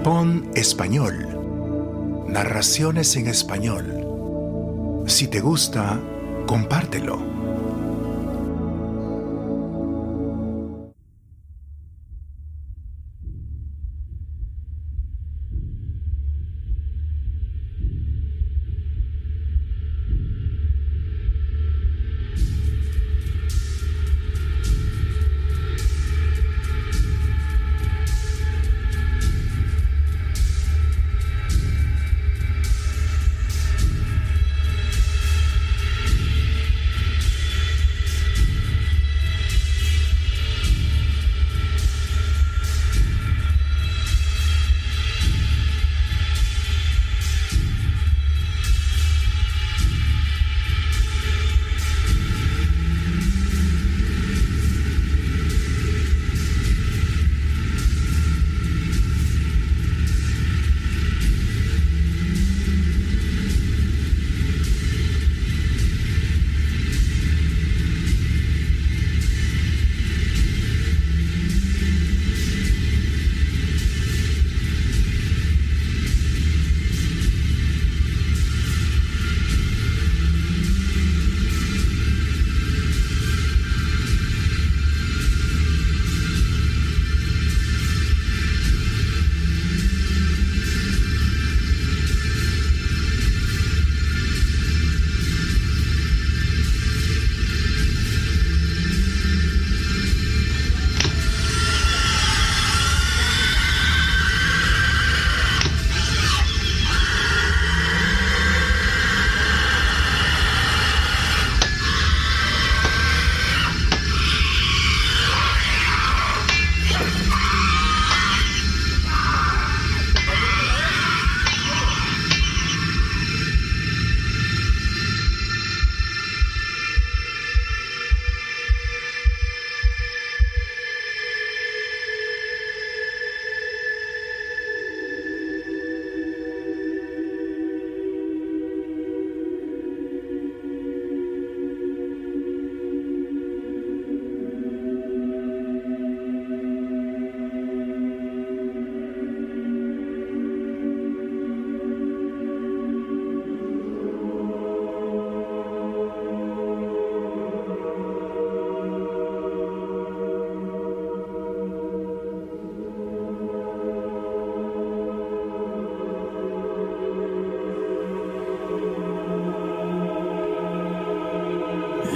Pon Español. Narraciones en español. Si te gusta, compártelo.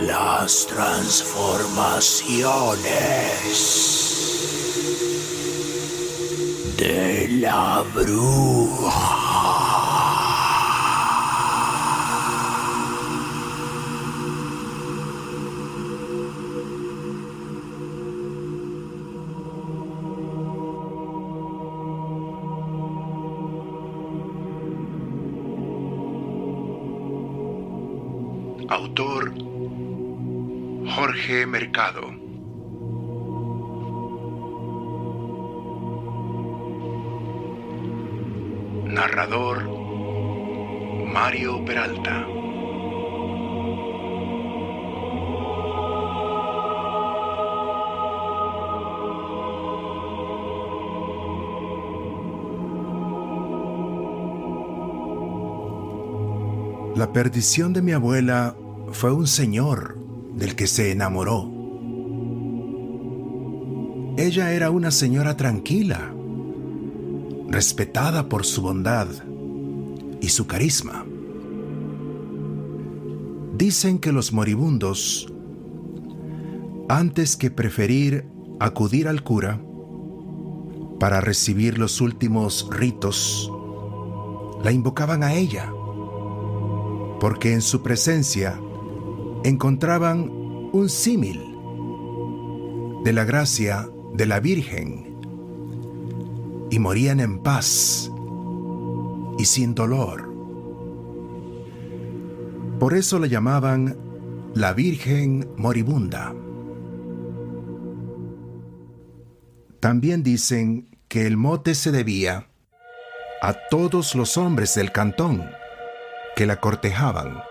Las transformaciones de la bruja. Autor Jorge Mercado. Narrador Mario Peralta. La perdición de mi abuela fue un señor del que se enamoró. Ella era una señora tranquila, respetada por su bondad y su carisma. Dicen que los moribundos, antes que preferir acudir al cura para recibir los últimos ritos, la invocaban a ella, porque en su presencia encontraban un símil de la gracia de la Virgen y morían en paz y sin dolor. Por eso la llamaban la Virgen Moribunda. También dicen que el mote se debía a todos los hombres del cantón que la cortejaban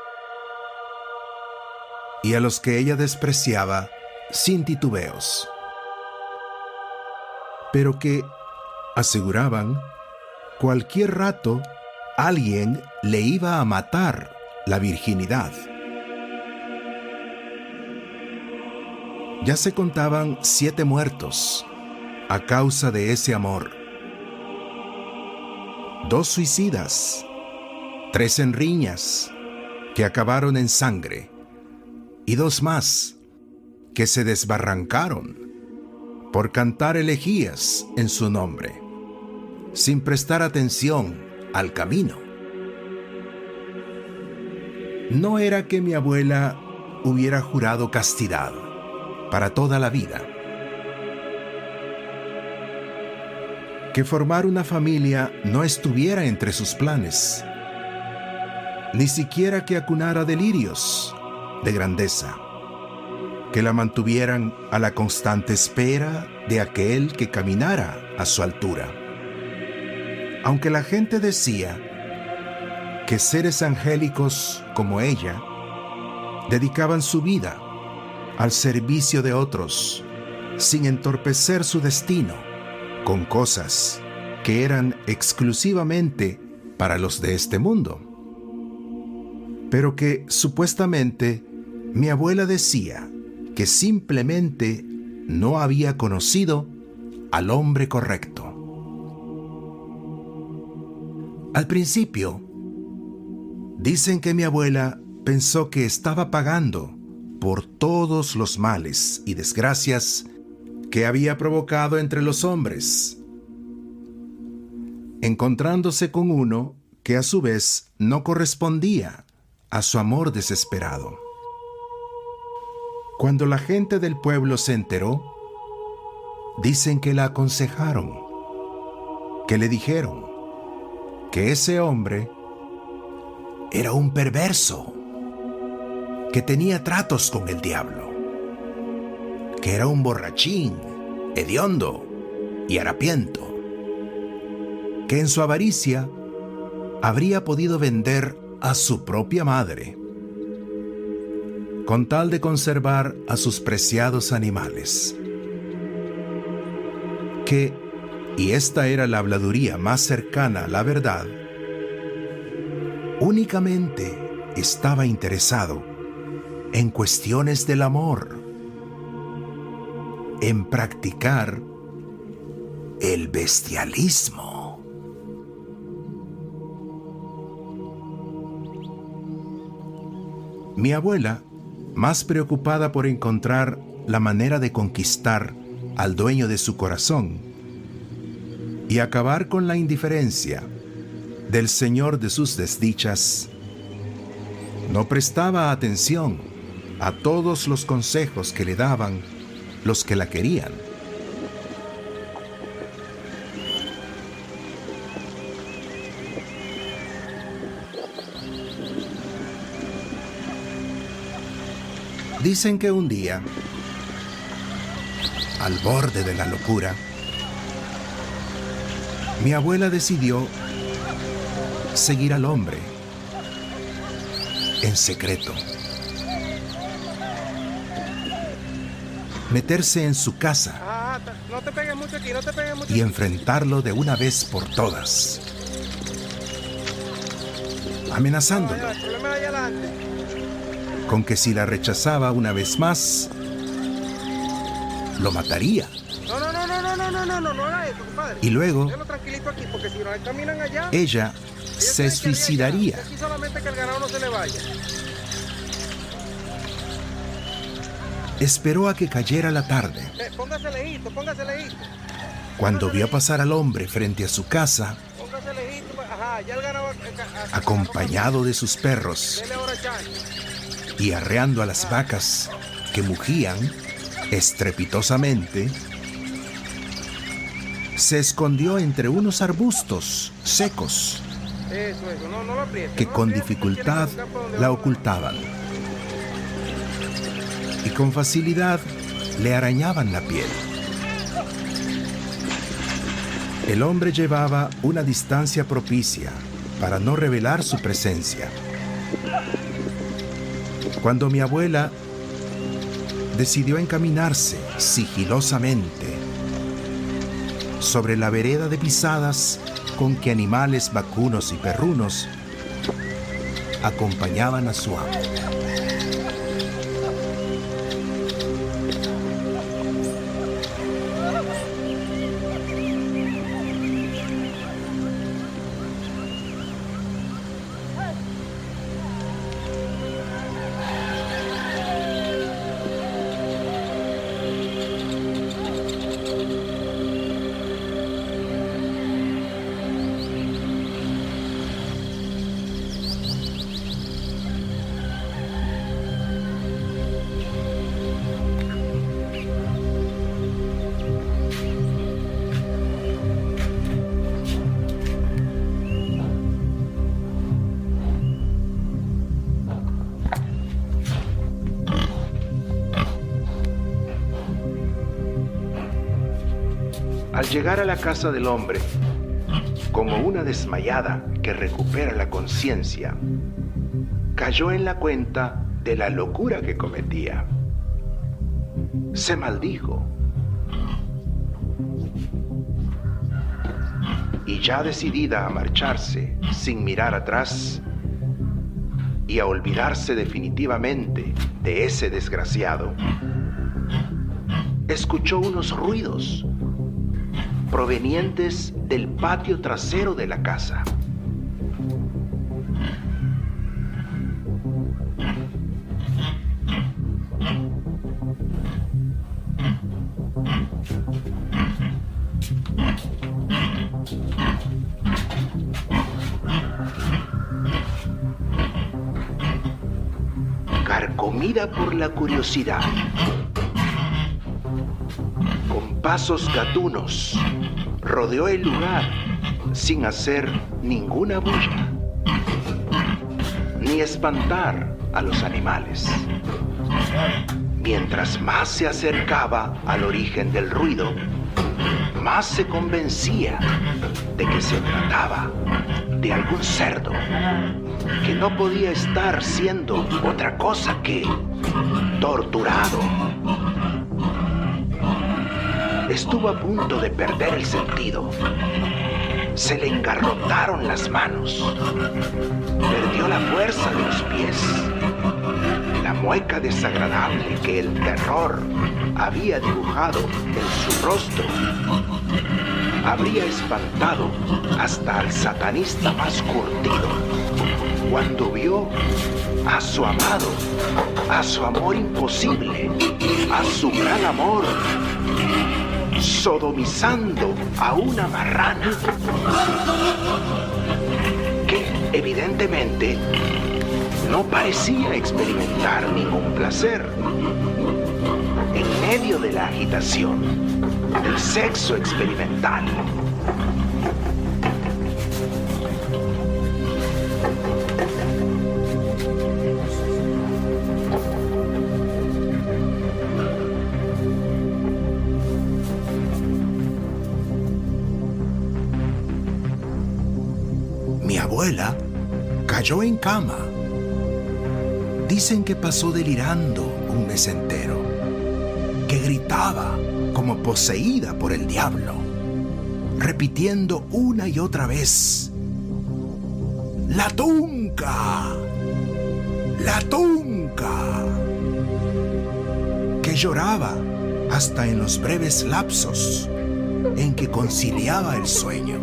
y a los que ella despreciaba sin titubeos, pero que aseguraban cualquier rato alguien le iba a matar la virginidad. Ya se contaban 7 muertos a causa de ese amor. 2 suicidas, 3 en riñas que acabaron en sangre y 2 más que se desbarrancaron por cantar elegías en su nombre, sin prestar atención al camino. No era que mi abuela hubiera jurado castidad para toda la vida, que formar una familia no estuviera entre sus planes, ni siquiera que acunara delirios de grandeza, que la mantuvieran a la constante espera de aquel que caminara a su altura. Aunque la gente decía que seres angélicos como ella dedicaban su vida al servicio de otros sin entorpecer su destino con cosas que eran exclusivamente para los de este mundo, pero que supuestamente mi abuela decía que simplemente no había conocido al hombre correcto. Al principio, dicen que mi abuela pensó que estaba pagando por todos los males y desgracias que había provocado entre los hombres, encontrándose con uno que a su vez no correspondía a su amor desesperado. Cuando la gente del pueblo se enteró, dicen que la aconsejaron, que le dijeron que ese hombre era un perverso, que tenía tratos con el diablo, que era un borrachín, hediondo y harapiento, que en su avaricia habría podido vender a su propia madre con tal de conservar a sus preciados animales. Que, y esta era la habladuría más cercana a la verdad, únicamente estaba interesado en cuestiones del amor, en practicar el bestialismo. Mi abuela, más preocupada por encontrar la manera de conquistar al dueño de su corazón y acabar con la indiferencia del señor de sus desdichas, no prestaba atención a todos los consejos que le daban los que la querían. Dicen que un día, al borde de la locura, mi abuela decidió seguir al hombre en secreto, meterse en su casa y enfrentarlo de una vez por todas, amenazándolo con que si la rechazaba una vez más, lo mataría. No haga eso, compadre. Y luego, déjalo tranquilito aquí, porque si no caminan allá, ella se suicidaría. aquí solamente que el ganado no se le vaya. Esperó a que cayera la tarde. Póngase lejito. Cuando vio pasar al hombre frente a su casa, Póngase lejito. Ajá, ya el ganado. acompañado de sus perros Dele ahora chancho. y arreando a las vacas que mugían estrepitosamente, se escondió entre unos arbustos secos Eso, no lo apriete. que no con apriete, dificultad tiene que buscar por donde la vamos. ocultaban y con facilidad le arañaban la piel. El hombre llevaba una distancia propicia para no revelar su presencia. Cuando mi abuela decidió encaminarse sigilosamente sobre la vereda de pisadas con que animales vacunos y perrunos acompañaban a su amo. Al llegar a la casa del hombre, como una desmayada que recupera la conciencia, cayó en la cuenta de la locura que cometía. Se maldijo. Y ya decidida a marcharse sin mirar atrás y a olvidarse definitivamente de ese desgraciado, escuchó unos ruidos provenientes del patio trasero de la casa. Carcomida por la curiosidad, con pasos gatunos, rodeó el lugar sin hacer ninguna bulla, ni espantar a los animales. Mientras más se acercaba al origen del ruido, más se convencía de que se trataba de algún cerdo que no podía estar siendo otra cosa que torturado. Estuvo a punto de perder el sentido. Se le engarrotaron las manos. Perdió la fuerza de los pies. La mueca desagradable que el terror había dibujado en su rostro habría espantado hasta al satanista más curtido cuando vio a su amado, a su amor imposible, a su gran amor, sodomizando a una marrana que evidentemente no parecía experimentar ningún placer. En medio de la agitación del sexo experimental, mi abuela cayó en cama. Dicen que pasó delirando un mes entero, que gritaba como poseída por el diablo, repitiendo una y otra vez: ¡La tunca! ¡La tunca! Que lloraba hasta en los breves lapsos en que conciliaba el sueño.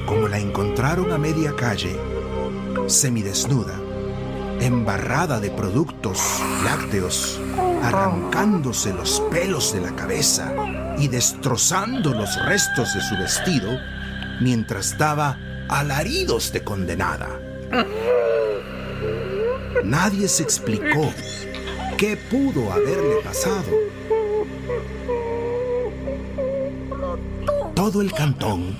Como la encontraron a media calle, semidesnuda, embarrada de productos lácteos, arrancándose los pelos de la cabeza y destrozando los restos de su vestido, mientras daba alaridos de condenada. Nadie se explicó qué pudo haberle pasado. Todo el cantón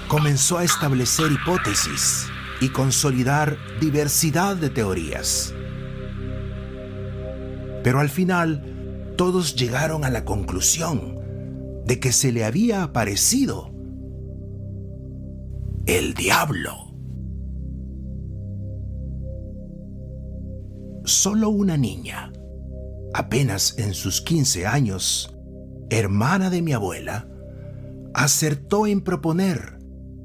comenzó a establecer hipótesis y consolidar diversidad de teorías. Pero al final, todos llegaron a la conclusión de que se le había aparecido el diablo. Solo una niña, apenas en sus 15 años, hermana de mi abuela, acertó en proponer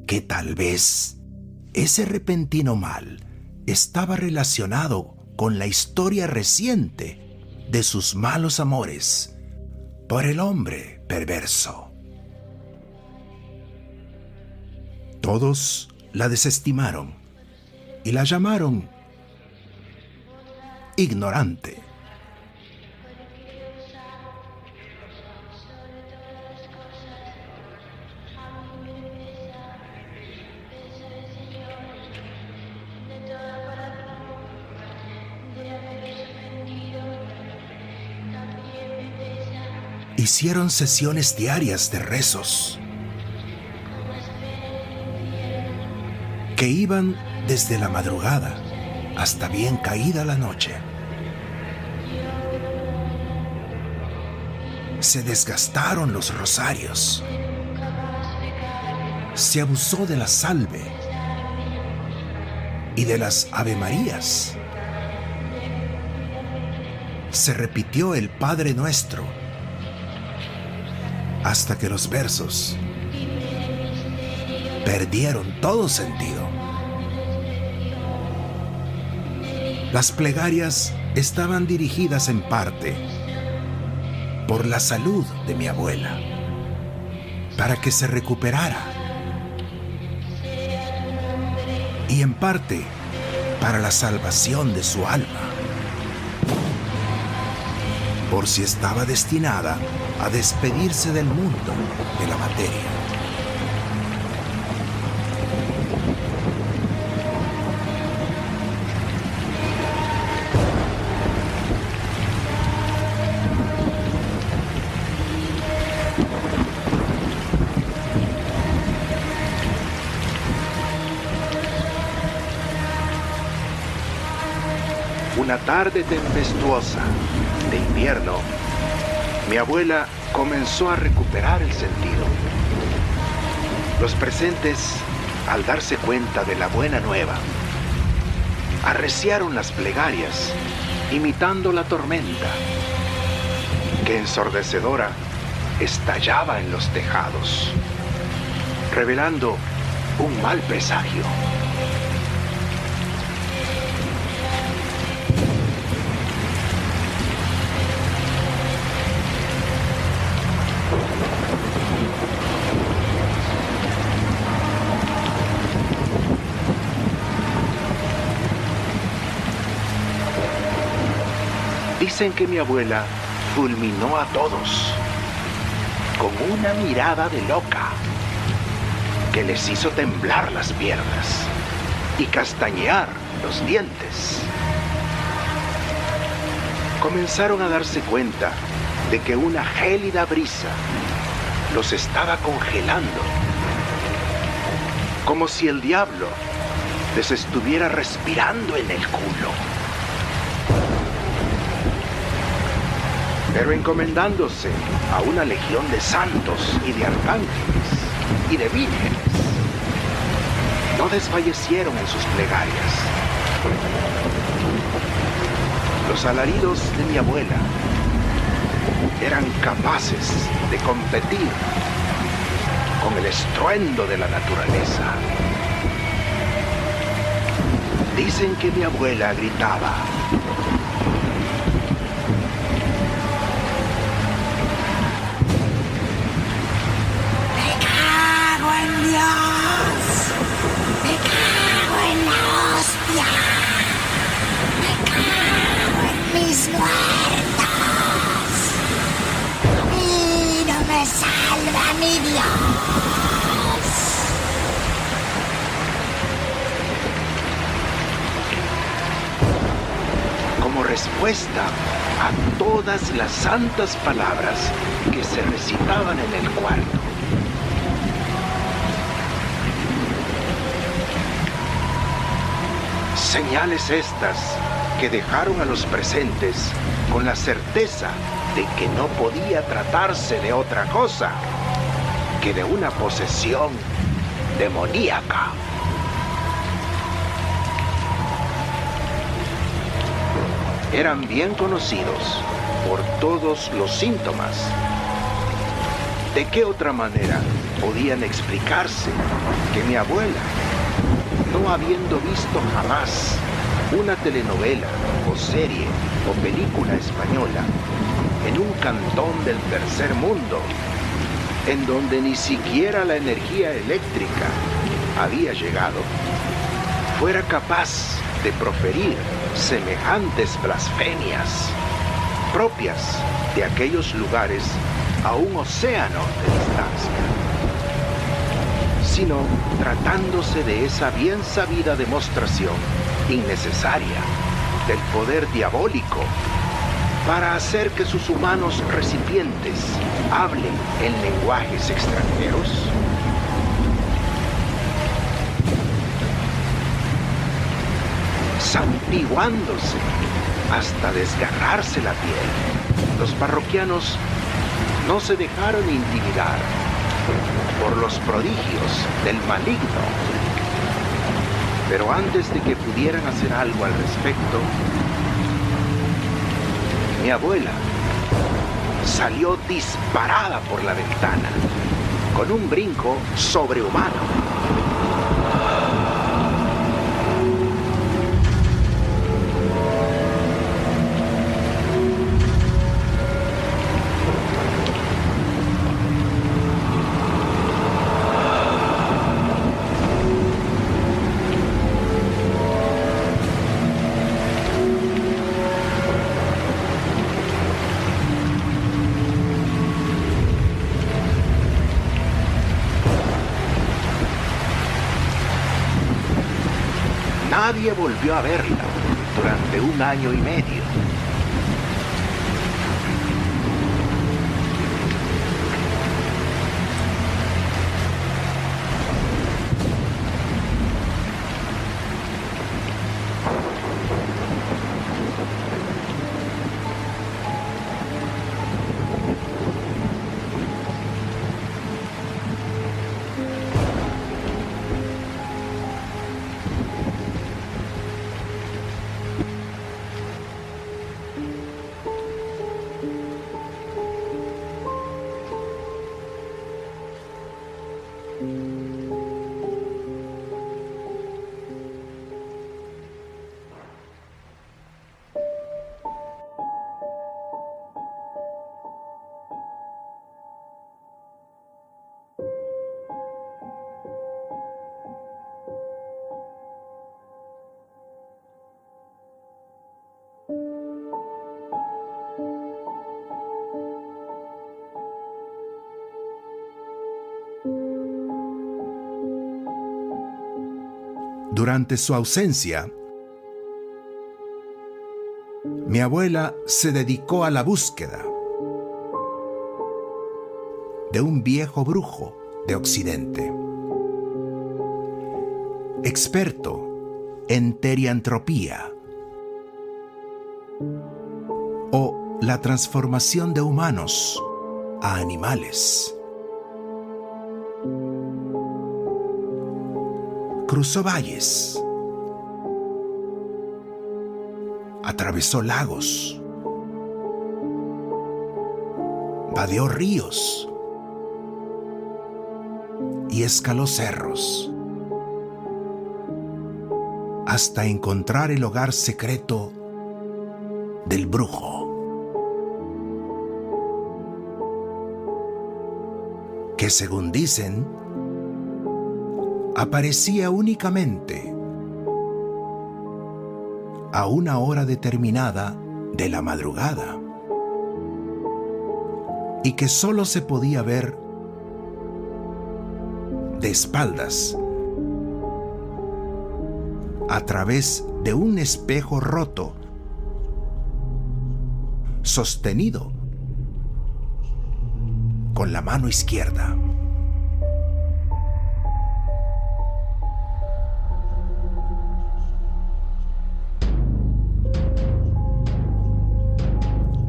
que tal vez ese repentino mal estaba relacionado con la historia reciente de sus malos amores por el hombre perverso. Todos la desestimaron y la llamaron ignorante. Hicieron sesiones diarias de rezos que iban desde la madrugada hasta bien caída la noche. Se desgastaron los rosarios. Se abusó de la salve y de las avemarías. Se repitió el Padre Nuestro hasta que los versos perdieron todo sentido. Las plegarias estaban dirigidas en parte por la salud de mi abuela, para que se recuperara, y en parte para la salvación de su alma, por si estaba destinada a despedirse del mundo de la materia. Una tarde tempestuosa de invierno, mi abuela comenzó a recuperar el sentido. Los presentes, al darse cuenta de la buena nueva, arreciaron las plegarias, imitando la tormenta, que ensordecedora estallaba en los tejados, revelando un mal presagio. Dicen que mi abuela fulminó a todos con una mirada de loca que les hizo temblar las piernas y castañear los dientes. Comenzaron a darse cuenta de que una gélida brisa los estaba congelando, como si el diablo les estuviera respirando en el culo. Pero encomendándose a una legión de santos y de arcángeles y de vírgenes, no desfallecieron en sus plegarias. Los alaridos de mi abuela eran capaces de competir con el estruendo de la naturaleza. Dicen que mi abuela gritaba: Dios, me cago en la hostia, me cago en mis muertos, y no me salva mi Dios. Como respuesta a todas las santas palabras que se recitaban en el cuarto, señales estas que dejaron a los presentes con la certeza de que no podía tratarse de otra cosa que de una posesión demoníaca. Eran bien conocidos por todos los síntomas. ¿De qué otra manera podían explicarse que mi abuela, no habiendo visto jamás una telenovela o serie o película española en un cantón del tercer mundo, en donde ni siquiera la energía eléctrica había llegado, fuera capaz de proferir semejantes blasfemias propias de aquellos lugares a un océano de distancia, sino tratándose de esa bien sabida demostración innecesaria del poder diabólico para hacer que sus humanos recipientes hablen en lenguajes extranjeros? Santiguándose hasta desgarrarse la piel, los parroquianos no se dejaron intimidar por los prodigios del maligno. Pero antes de que pudieran hacer algo al respecto, mi abuela salió disparada por la ventana con un brinco sobrehumano. Nadie volvió a verla durante 1 año y medio. Durante su ausencia, mi abuela se dedicó a la búsqueda de un viejo brujo de Occidente, experto en teriantropía o la transformación de humanos a animales. Cruzó valles, atravesó lagos, vadeó ríos y escaló cerros hasta encontrar el hogar secreto del brujo, que según dicen, aparecía únicamente a una hora determinada de la madrugada y que solo se podía ver de espaldas a través de un espejo roto sostenido con la mano izquierda.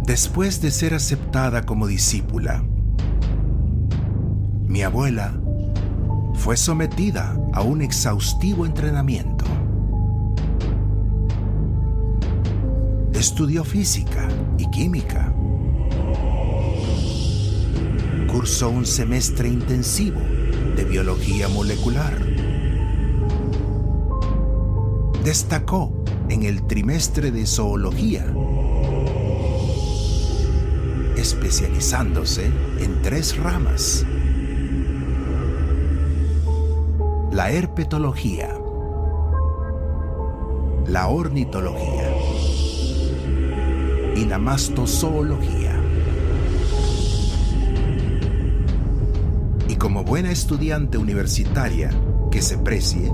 Después de ser aceptada como discípula, mi abuela fue sometida a un exhaustivo entrenamiento. Estudió física y química, cursó un semestre intensivo de biología molecular. Destacó en el trimestre de zoología, especializándose en 3 ramas: la herpetología, la ornitología y la mastozoología. Y como buena estudiante universitaria que se precie,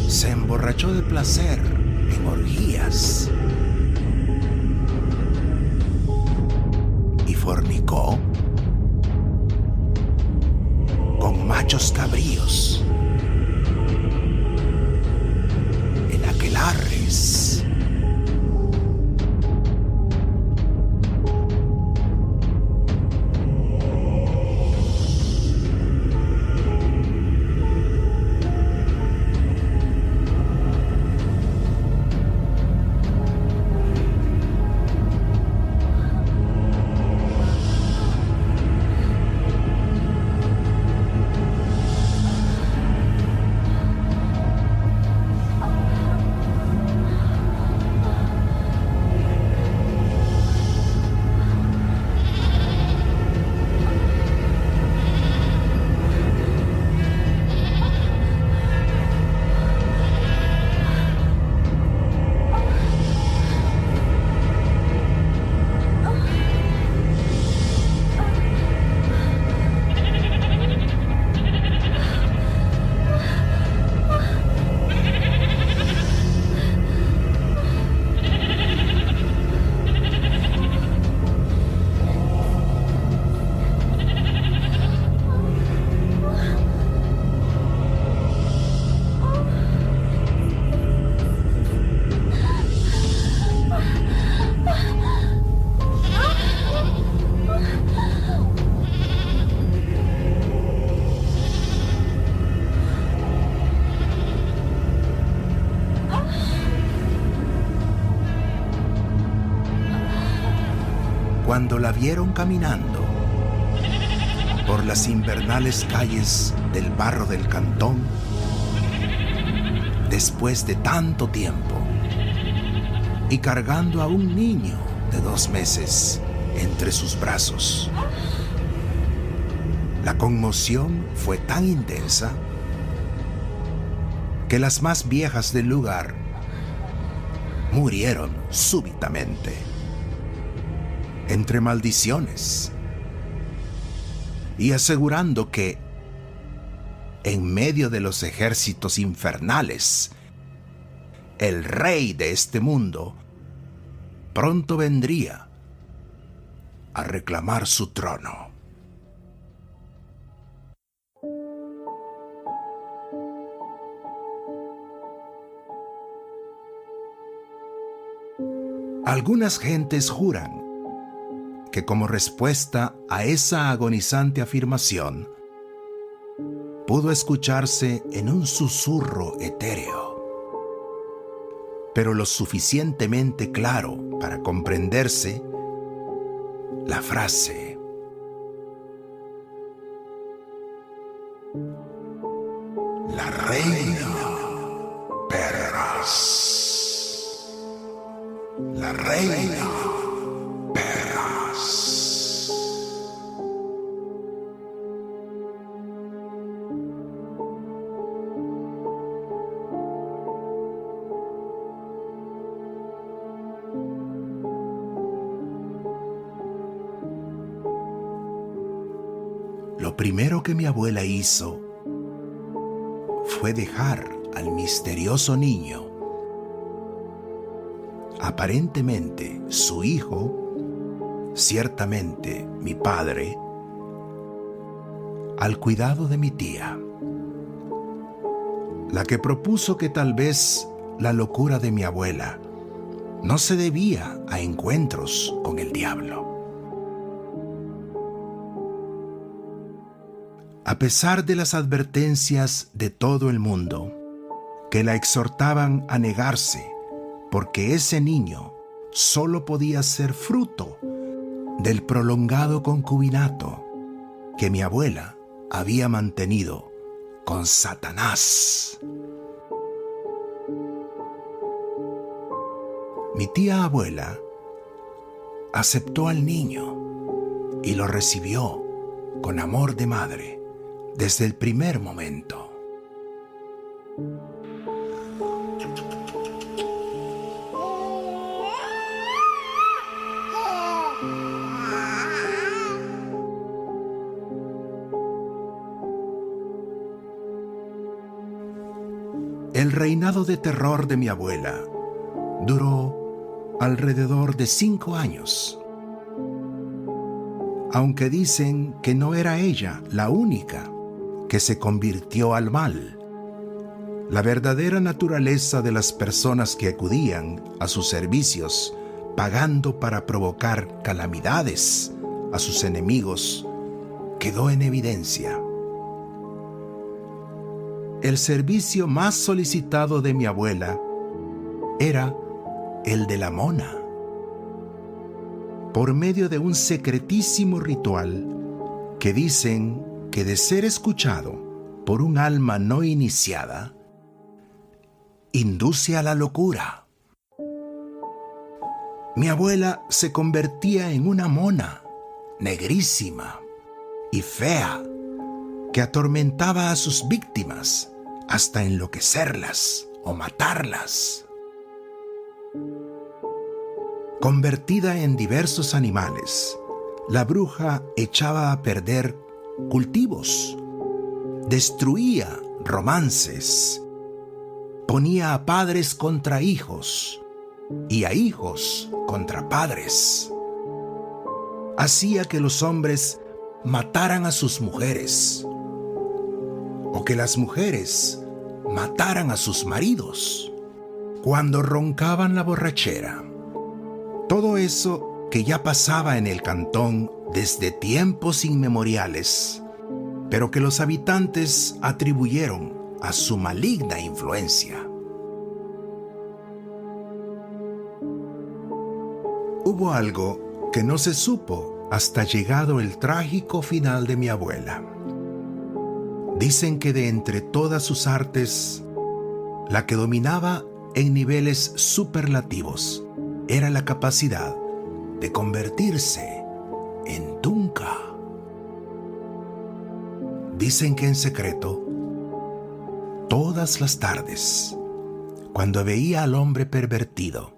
se emborrachó de placer en orgías y fornicó con machos cabríos en aquelarres. Cuando la vieron caminando por las invernales calles del barro del Cantón, después de tanto tiempo, y cargando a un niño de 2 meses entre sus brazos, la conmoción fue tan intensa que las más viejas del lugar murieron súbitamente, entre maldiciones, y asegurando que, en medio de los ejércitos infernales, el rey de este mundo pronto vendría a reclamar su trono. Algunas gentes juran que como respuesta a esa agonizante afirmación, pudo escucharse en un susurro etéreo, pero lo suficientemente claro para comprenderse, la frase: la reina Perras. La reina Perras. Lo primero que mi abuela hizo fue dejar al misterioso niño, aparentemente su hijo, ciertamente mi padre, al cuidado de mi tía, la que propuso que tal vez la locura de mi abuela no se debía a encuentros con el diablo. A pesar de las advertencias de todo el mundo, que la exhortaban a negarse, porque ese niño solo podía ser fruto del prolongado concubinato que mi abuela había mantenido con Satanás. Mi tía abuela aceptó al niño y lo recibió con amor de madre desde el primer momento. El reinado de terror de mi abuela duró alrededor de 5 años. Aunque dicen que no era ella la única que se convirtió al mal, la verdadera naturaleza de las personas que acudían a sus servicios pagando para provocar calamidades a sus enemigos quedó en evidencia. El servicio más solicitado de mi abuela era el de la mona. Por medio de un secretísimo ritual que dicen que de ser escuchado por un alma no iniciada, induce a la locura. Mi abuela se convertía en una mona negrísima y fea que atormentaba a sus víctimas hasta enloquecerlas o matarlas. Convertida en diversos animales, la bruja echaba a perder cultivos, destruía romances, ponía a padres contra hijos y a hijos contra padres. Hacía que los hombres mataran a sus mujeres o que las mujeres mataran a sus maridos cuando roncaban la borrachera. Todo eso que ya pasaba en el cantón desde tiempos inmemoriales, pero que los habitantes atribuyeron a su maligna influencia. Hubo algo que no se supo hasta llegado el trágico final de mi abuela. Dicen que de entre todas sus artes, la que dominaba en niveles superlativos era la capacidad de convertirse en tunca. Dicen que en secreto, todas las tardes, cuando veía al hombre pervertido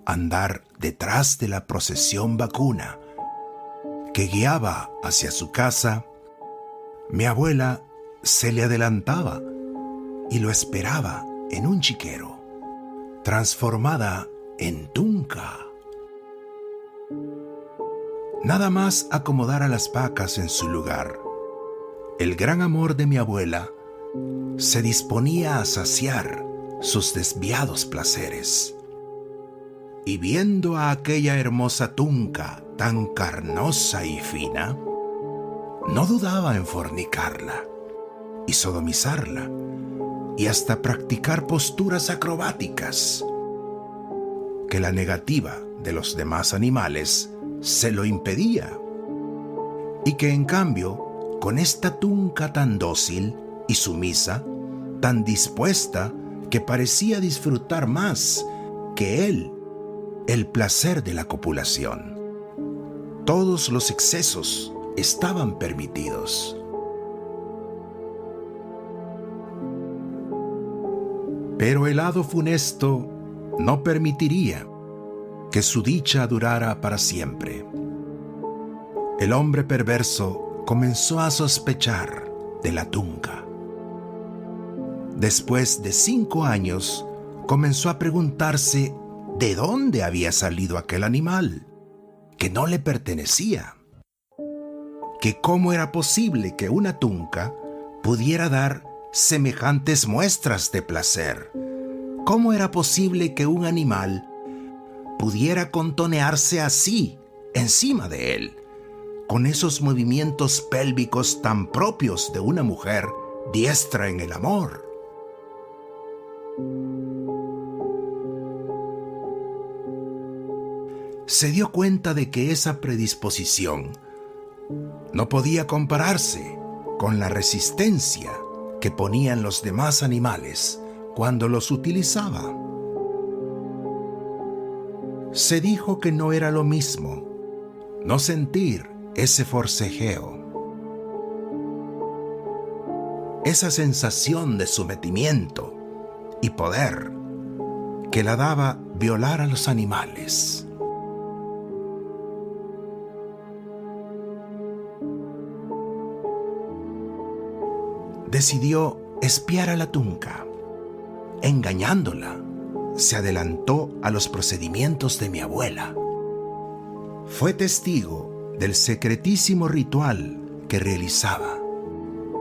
andar detrás de la procesión vacuna que guiaba hacia su casa, mi abuela se le adelantaba y lo esperaba en un chiquero, transformada en tunca. Nada más acomodar a las vacas en su lugar, el gran amor de mi abuela se disponía a saciar sus desviados placeres. Y viendo a aquella hermosa tunca tan carnosa y fina, no dudaba en fornicarla y sodomizarla y hasta practicar posturas acrobáticas que la negativa de los demás animales se lo impedía, y que en cambio con esta tunca tan dócil y sumisa, tan dispuesta que parecía disfrutar más que él el placer de la copulación. Todos los excesos estaban permitidos. Pero el hado funesto no permitiría que su dicha durara para siempre. El hombre perverso comenzó a sospechar de la tunca. Después de 5 años, comenzó a preguntarse de dónde había salido aquel animal, que no le pertenecía. Que cómo era posible que una tunca pudiera dar semejantes muestras de placer. ¿Cómo era posible que un animal pudiera contonearse así encima de él, con esos movimientos pélvicos tan propios de una mujer diestra en el amor? se dio cuenta de que esa predisposición no podía compararse con la resistencia que ponían los demás animales cuando los utilizaba. Se dijo que no era lo mismo no sentir ese forcejeo, esa sensación de sometimiento y poder que la daba violar a los animales. Decidió espiar a la tunca. Engañándola, se adelantó a los procedimientos de mi abuela. Fue testigo del secretísimo ritual que realizaba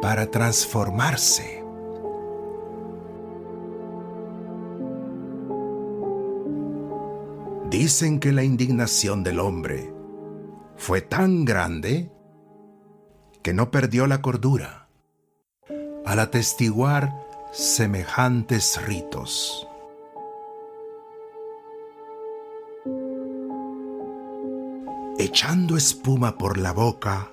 para transformarse. Dicen que la indignación del hombre fue tan grande que no perdió la cordura al atestiguar semejantes ritos. Echando espuma por la boca,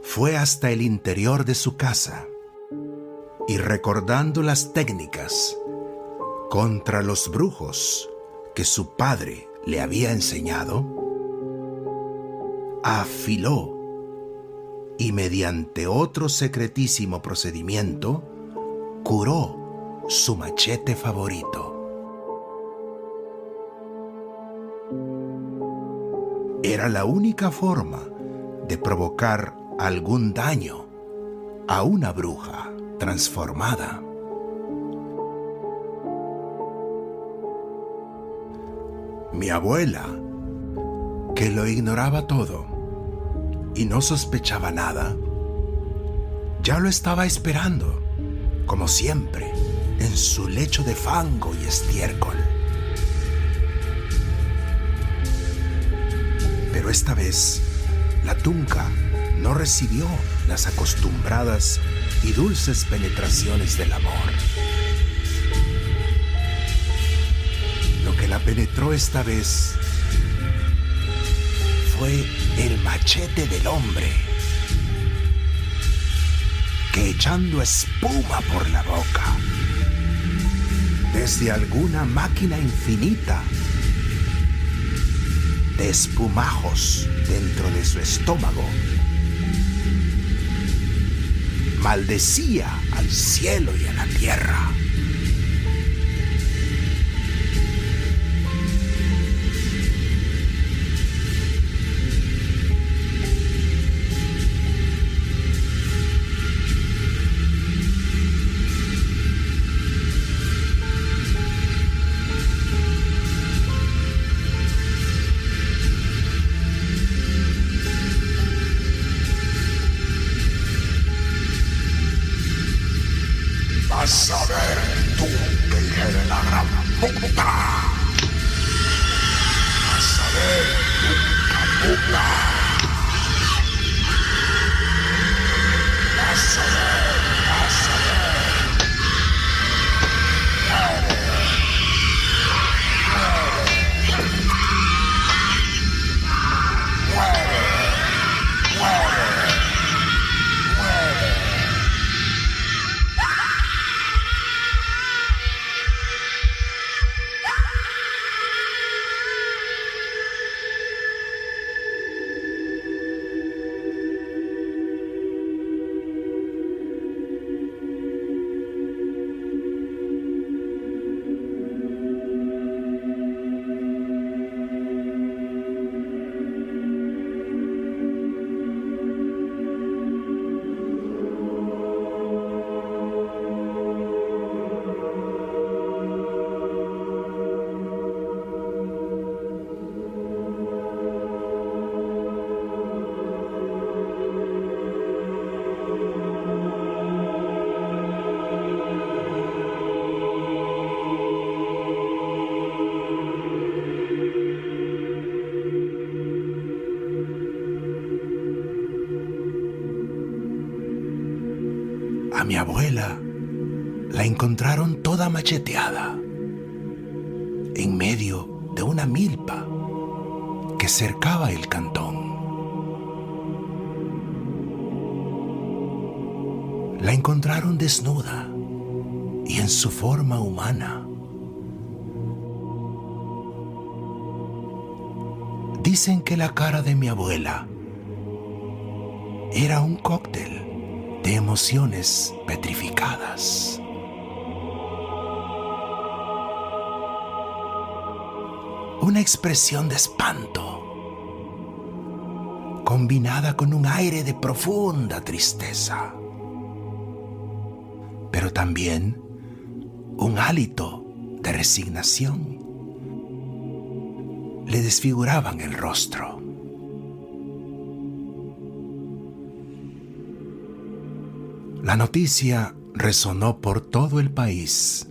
fue hasta el interior de su casa y, recordando las técnicas contra los brujos que su padre le había enseñado, afiló y, mediante otro secretísimo procedimiento, curó su machete favorito. Era la única forma de provocar algún daño a una bruja transformada. Mi abuela, que lo ignoraba todo y no sospechaba nada, ya lo estaba esperando, como siempre, en su lecho de fango y estiércol. Pero esta vez, la tunca no recibió las acostumbradas y dulces penetraciones del amor. Lo que la penetró esta vez fue el machete del hombre, que, echando espuma por la boca, desde alguna máquina infinita de espumajos dentro de su estómago, maldecía al cielo y a la tierra. Vas a ver tú, que hija de la gran puta. Vas a ver, puta. Vas a ver, vas a ver. Muere, muere, muere, muere. A mi abuela la encontraron toda macheteada en medio de una milpa cercaba el cantón. La encontraron desnuda y en su forma humana. Dicen que la cara de mi abuela era un cóctel de emociones petrificadas. Una expresión de espanto, combinada con un aire de profunda tristeza, pero también un hálito de resignación le desfiguraban el rostro. La noticia resonó por todo el país,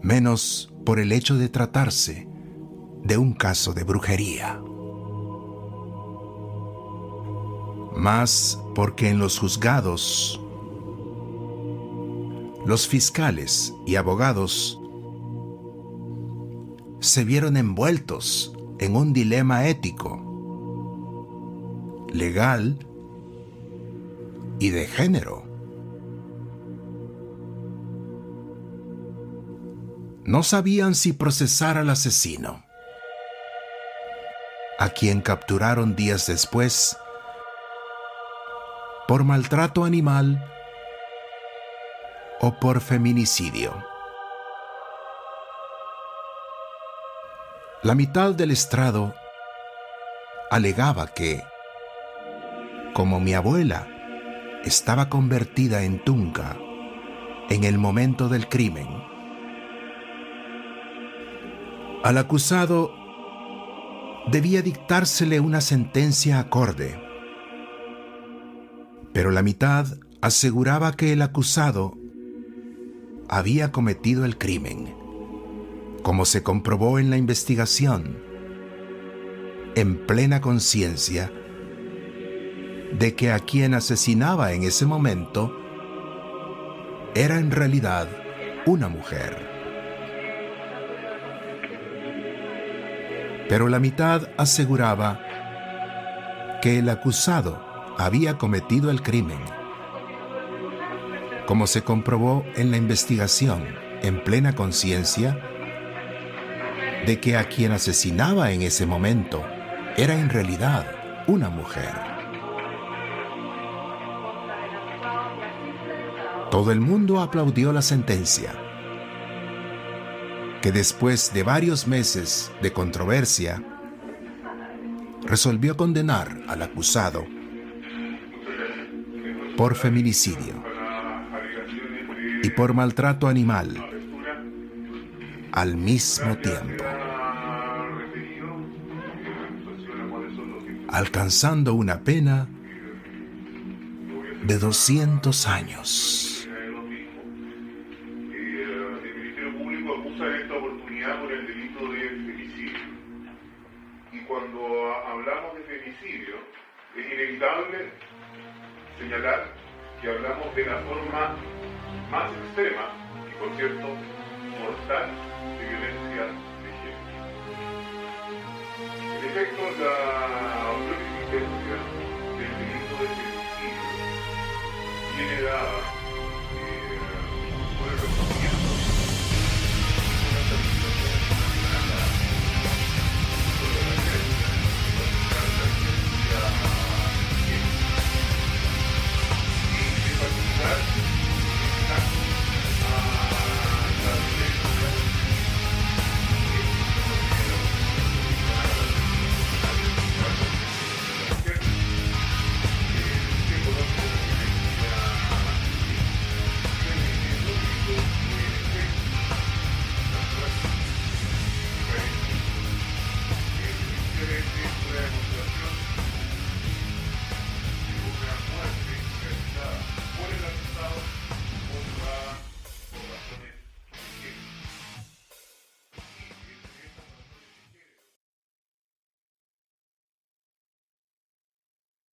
menos por el hecho de tratarse de un caso de brujería, más porque en los juzgados, los fiscales y abogados se vieron envueltos en un dilema ético, legal y de género. No sabían si procesar al asesino, a quien capturaron días después por maltrato animal o por feminicidio. La mitad del estrado alegaba que, como mi abuela estaba convertida en tunca en el momento del crimen, al acusado debía dictársele una sentencia acorde. Pero la mitad aseguraba que el acusado había cometido el crimen, como se comprobó en la investigación, en plena conciencia de que a quien asesinaba en ese momento era en realidad una mujer. Pero la mitad aseguraba que el acusado había cometido el crimen, como se comprobó en la investigación, en plena conciencia de que a quien asesinaba en ese momento era en realidad una mujer. Todo el mundo aplaudió la sentencia, que después de varios meses de controversia, resolvió condenar al acusado por feminicidio y por maltrato animal al mismo tiempo, alcanzando una pena de 200 años. Por el delito de femicidio. Y cuando hablamos de femicidio, es inevitable señalar que hablamos de la forma más extrema y, por cierto, mortal de violencia de género. En efecto, la pluriexistencia del delito de femicidio viene dada